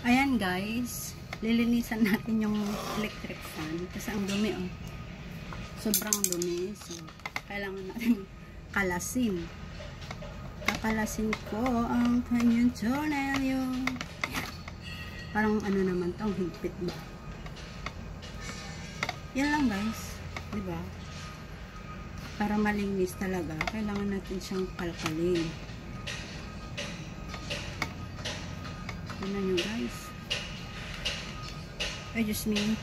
Ayan guys, lilinisan natin yung electric fan kasi ang dumi oh. Sobrang dumi. So, kailangan natin kalasin. Kakalasin ko ang kanyang tornilyo. Parang ano naman to, ang higpit mo. Yan lang guys. Diba? Para malinis talaga, kailangan natin siyang kalkalin. Tignan nyo guys. I just mean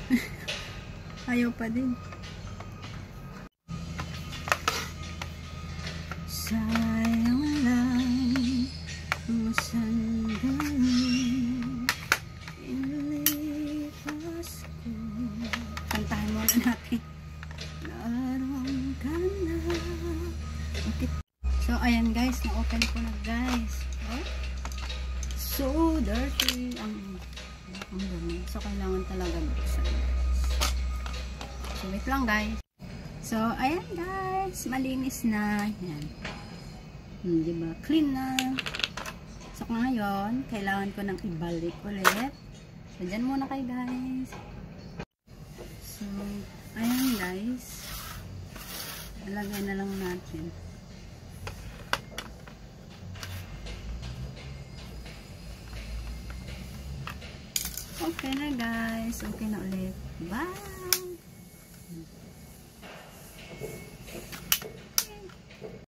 ayaw pa din. Sayang lang ang sandali inilipas ko. Kantahan muna natin. Naroon ka na. Okay. So ayan guys, na-open ko na guys. Oh? So dirty ang dami. So kailangan talaga buksan guys. So wait lang guys. So ayan guys, malinis na. Yan. Diba? Clean na. So ngayon, kailangan ko nang ibalik ulit. So dyan muna kayo guys. So ayan guys. Ilagay na lang natin. Okay na guys. Okay na ulit. Bye!